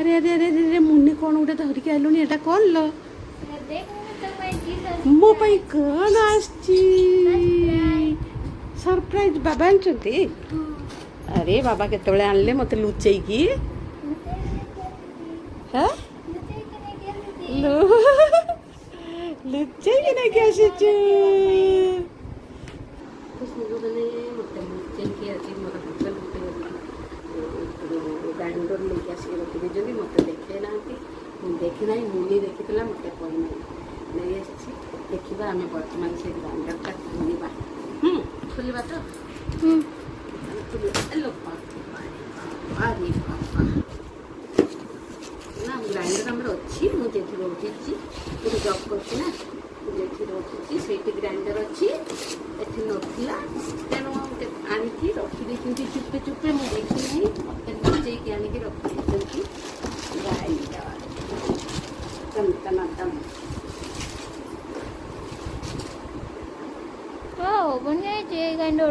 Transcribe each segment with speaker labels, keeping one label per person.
Speaker 1: अरे अरे अरे अरे मुन्नी कौन गोटे धरिक आइलुनी एटा कौन लो मो पाई कौन आछी सरप्राइज बाबा आनचंती अरे बाबा केतबेले आनले मते लुचेई की हैं लुचेई की ना के आसीचू तो सुगने मते लुचेई की आसी मोर होटल ग्राइंडर लेके आसिक रखी देते मत देखे ना देखे ना मुनि देखी मत कही नहीं आसी देखा आम बर्तमान से ग्राइंडरटा खोलवा खोलवा तो ना ग्राइंडर आम अच्छी मुझे उठी जब कर से ग्राइंडर अच्छी एठी नथिला तेणु आनिकी रखी चुपे चुपे मुझे देखी नहीं मत लुचेकी आनिकी रखी ग्राइंडर
Speaker 2: बढ़िया ग्राइंडर
Speaker 1: ग्राइंडर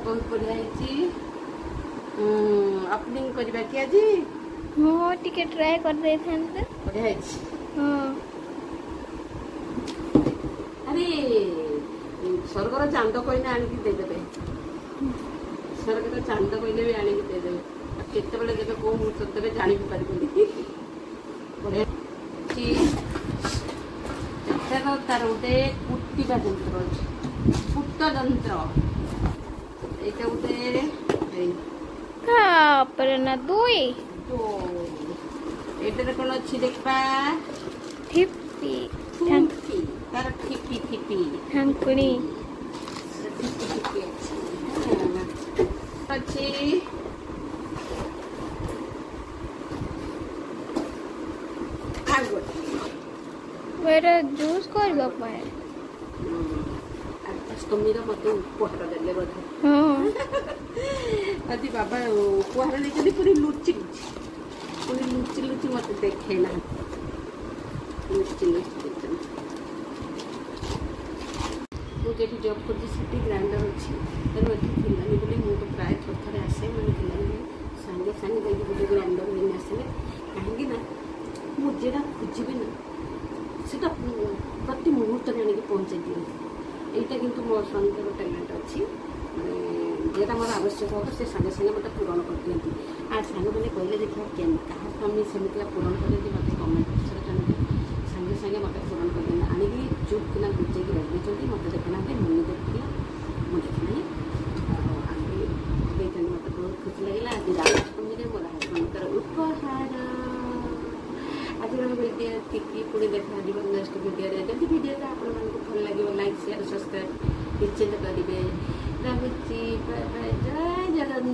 Speaker 1: बहुत बढ़िया ओपनिंग करबा कि आज
Speaker 2: हां टिके ट्राई कर दे थान
Speaker 1: बढ़िया हां अरे स्वर्गर चांद कहने आनिकी दे देबे स्वर्गर चांद कहले भी आनिकी दे देबे केते बेले देबे को मुहूर्त देबे जानि भी पारिबनी बढ़िया ची तेरो तार उठे कुट्टिबा यंत्र अछि कुट्ट यंत्र एटा उठे
Speaker 2: का पर ना दुई
Speaker 1: तो एटा कोन अछि देखबा
Speaker 2: ठिप्पी
Speaker 1: ठिप्पी तार ठिप्पी ठिप्पी
Speaker 2: हंकुनी
Speaker 1: ठिप्पी अच्छी
Speaker 2: मेरा जूस करबा पाए
Speaker 1: अष्टमीर मत उपहार देले बोधे आदि बाबा उपहार नहीं पूरी लुचि लुचि मत देखे ना लुचि मुझे जब कर ग्राइंडर अच्छी तेणु ये फिलानी बोली मुझे प्राय थर आसे मैंने फिलानी सागे सागे गोटे ग्राइंडर लेने आसे कहीं मुझे खोजी ना से प्रति मुहूर्त में आनिक पहुँचे दिए यहाँ कि मो स्वामी टैलेंट अच्छी जेटा मोर आवश्यक हो से सागे सागे मत पूरण कर दिखती आ सांग मैंने कहले देखा क्या स्वामी सेमती पूरण करते मत कमेंट बक्स जानते सागे सागे मत पूरण कर देना आनिकी चुप किना बुझेक रखी मत देखना मुनि देखी मुझे देखना आगे मत बहुत खुशी लगे आज रामाष्टमी मोर हजबैंड उपहार आज वीडियो टिकी पुणी देखा नेक्स्ट वीडियो जब वीडियो आपको भल लगे लाइक शेयर सब्सक्राइब निश्चित करेंगे रखुची जय जगन्नाथ।